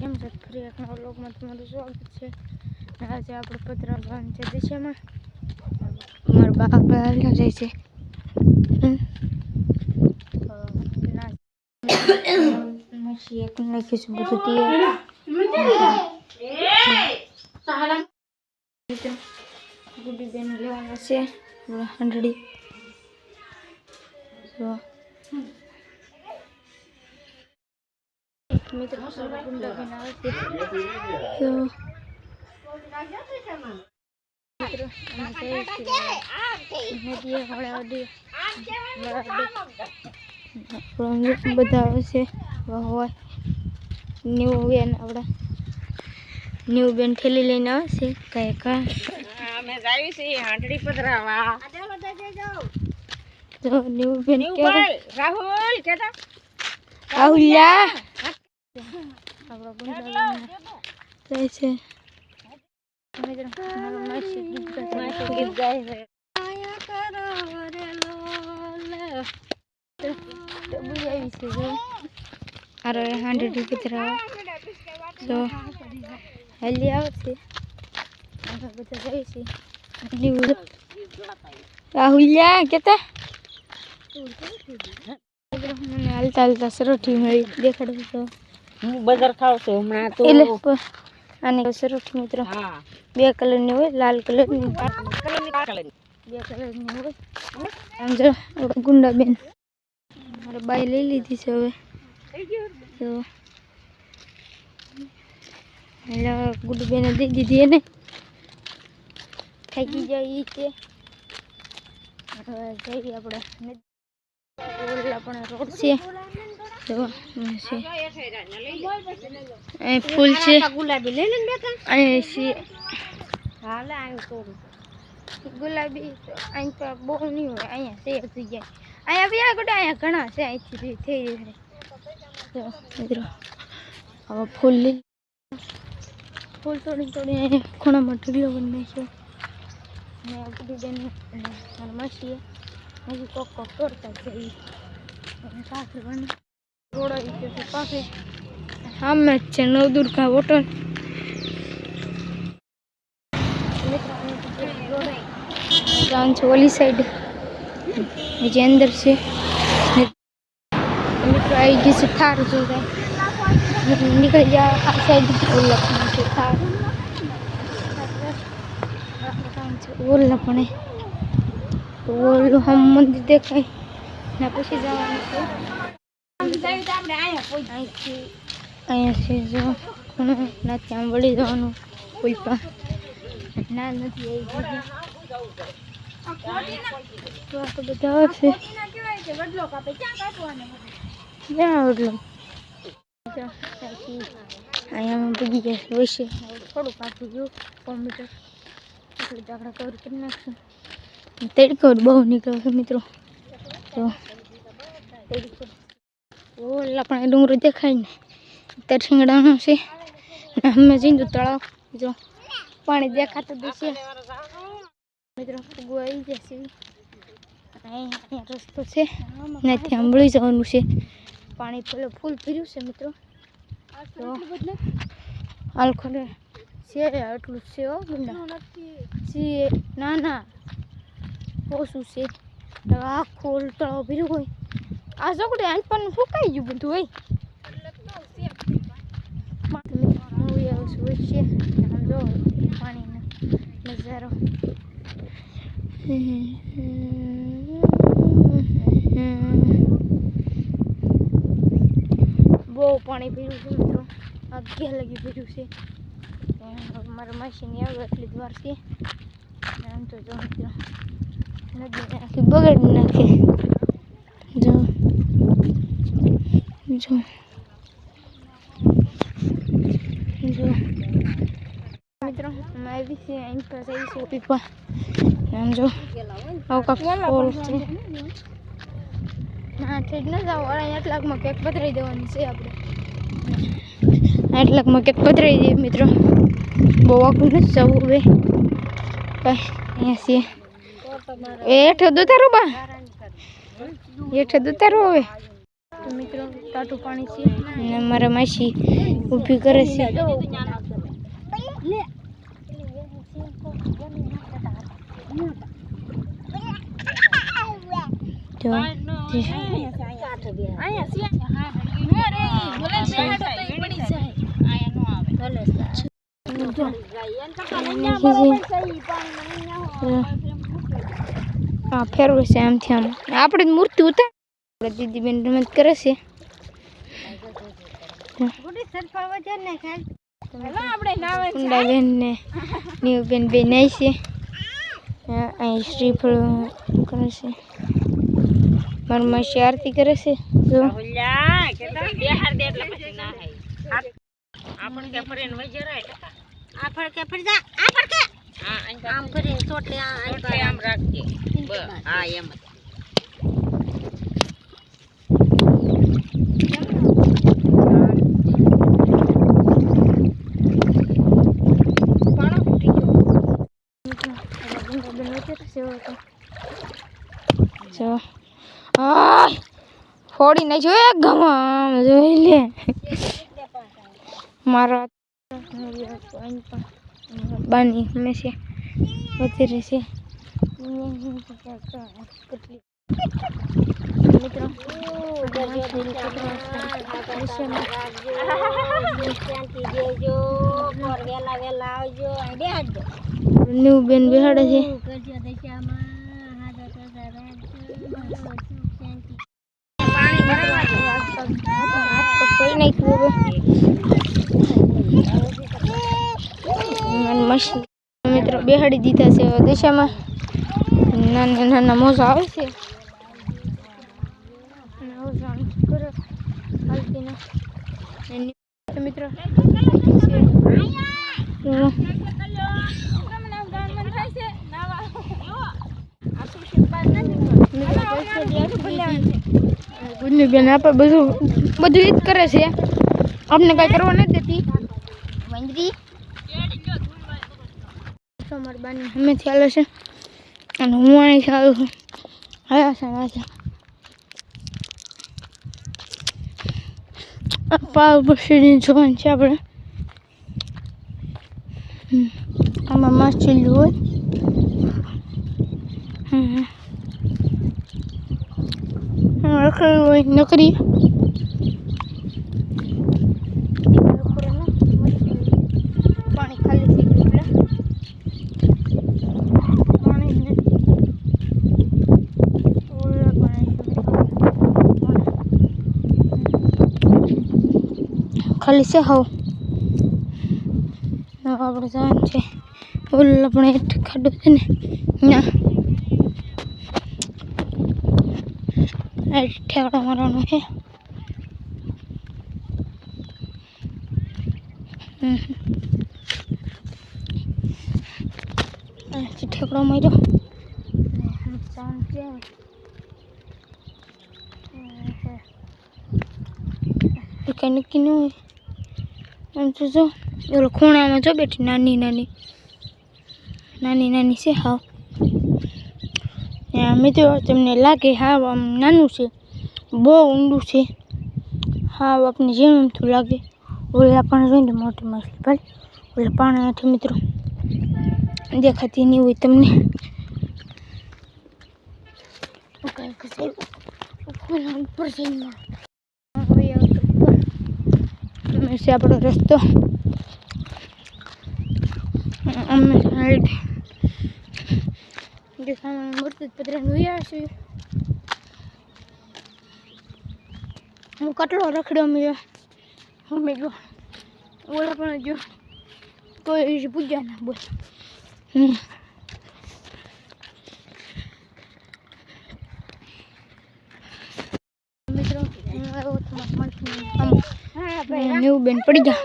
કેમ છે? ફરી એક નવા વ્લોગમાં તમારું સ્વાગત છે. આજે આપણે પતરા જવાનું છે દિશામાં. મારા બા આપણે હાલ્યા જાય છે. મશી એક નાખીશું બધું ગુડી બેન લેવાના છે હંડડી. મિત્રો ગુંડા બેન આવે છે. બધા આવે છે. ન્યુ બેન આપણા ન્યુ બેન ઠેલી લઈને આવે છે. કઈ કા અમે જાવી છે હાંડડી પધરાવા. તો ન્યુ બેન કે રાહુલ કેતા રાહુલ્યા આપણા ગુંડા જાય છે. મિત્રો મારો માસી ગીત ગાય છે. આયા કરો રે લોલ તો બુજાવી છે જો અરે હાંડડી પધરાવા. તો હેલી આવશે બધા જાય છે. રાહુલ્યા કેતા મને હાલતા હાલતા સરોઠી મળી દેખાડું તો હું બજાર ખાવ છું હમણાં તો એટલે આને સરોઠી મિત્રો બે કલરની હોય, લાલ કલરની બે કલરની હોય. આમ જો ગુંડા બેન મારે બાઈ લઈ લીધી છે હવે. તો એટલે ગુડુ બેને દઈ દીધી એને થાકી જાય છે. હવે જઈએ આપણે ઓલા પણ રોડ છે. તો અહીં ફૂલ છે. ગુલાબી લઈ લેને બેટા અહીં છે હાલે આવું તો ગુલાબી. અહીં તો બહુ નહીં હોય, અહીંયા છે થઈ જાય. અહીંયા બી આ ગોટા અહીંયા ઘણા છે. અહીંથી થઈ જાય. તો મિત્રો હવે ફૂલ લઈ ફૂલ તોડી અહીંયા ખૂણામાં ઢગલો બની નાખ્યો. ને ગુડી બેન મારા માસીએ હજી કોક તોડતા જઈએ. સાથે બને રોડાઈ ગયો છે પાસે સામે જ છે નવદુર્ગા હોટલ. ગામ છે ઓલી સાઈડ જે અંદર છે. મિત્રો આવી ગઈ છે થાર જોઈ નીકળી જાય આ સાઈડ ઓલા છે થાર ઓલા પણ ઓલું હમ મંદિર દેખાય ને પછી જવાનું છે. અહીંયા છે જો નથી આમ વળી જવાનું કોઈ પણ ના નથી આવી ગયું તો બધા આવશે. અહીંયા અમે ભૂગી ગયા વૈશે થોડુંક આખું ગયું 100 મીટર એટલે ઝાકડા કવર કરી નાખશું. તડકો બહુ નીકળ્યો છે મિત્રો. તો ઓલા પણ ડુંગરો દેખાય ને અત્યારે શિંગડાનો છે. અમે જઈને તળાવ જો પાણી દેખાતું દેશે મિત્રો. ફૂગો આવી જશે. અહીંયા રસ્તો છે ત્યાંથી સાંભળી જવાનું છે. પાણી પેલો ફૂલ પીર્યું છે મિત્રો. તો આલખોને છે આટલું છે હો ગુંડા છે. ના ના ઓછું છે. આખું તળાવ પીર્યું હોય. આ ચોકડી આન પણ ફૂંકાઈ ગયું બધું હોય. પાણીનો નજારો બહુ પાણી પીર્યું છે મિત્રો. આગે લગી પીર્યું છે. મારા માસીની આવે એટલી જ વાર છે. આમ તો જો મિત્રો નદી નાખી બગાડી નાખે. જો જો જો મિત્રો અમે આવી છે અહીં પાસે આવી છે પીપા. આમ જો આવું કાંક ફોલ છે. હા ઠીક ન જાઓ 8 લાખમાં કેક પધરાવી દેવાની છે આપણે. 8 લાખમાં કેક પધરાવી દઈએ મિત્રો. બહુ આખું નથી જવું હવે કઈ. અહીંયા છે હેઠ દુતારો બા હેઠ દુતારો હવે. તો મિત્રો ટાટું પાણી છે અને મારા માસી ઊભી કરે છે. ફેરવે છે આમથી આમ. આપણે મૂર્તિ ઉતાર દીદી બેન રમત કરે છે. બેન ને નીવ બેન બે નાય છે. અહીં શ્રીફળ કરે છે. મારી માસી આરતી કરે છે. જો ફોડી નાખજો એક ગમ જોઈ લે મારા બાની હંમેશા વધારે છે. મિત્રો ન્યુ બેન બેહાડે છે. મિત્રો બેહાડી દીધા છે. દિશામાં નાના નાના મોજા આવે છે. મિત્રો બેન આપણે બધું જ કરે છે. આપણે કઈ કરવા નથી દેતી. મારી બાની હમેથી હાલે છે અને હું અહીં ચાલું છું. પાવ પછી જોવાનું છે આપણે. આમાં માછલી હોય. રખડી હોય નકરી. પાણી ખાલી થઈ ગયું ખાલી છે. હાવ આપણે જવાનું છે. ઓલું આપણે ખાડો છે ને ત્યાં ઠેકડો મારવાનો છે. ઠેકડો માર્યો કઈ નક્કી ન હોય. આમ તો જો ઓલો ખૂણામાં જો બેઠી નાની છે. હાવ મિત્રો તમને લાગે હાવ આમ નાનું છે, બહુ ઊંડું છે. હાવ આપણે જેમ એમતું લાગે. ઓલા પણ જોઈને મોટી માછલી ભાઈ ઓલા પાણીથી મિત્રો દેખાતી નહીં હોય તમને. આપણો રસ્તો અમે મૂર્તિ પતરાનું છે. હું કેટલો રખડ્યો અમે ગયો ઓલા પણ જો કોઈ પૂજા ના બોલ. મિત્રો નેવું બેન પડી ગયા.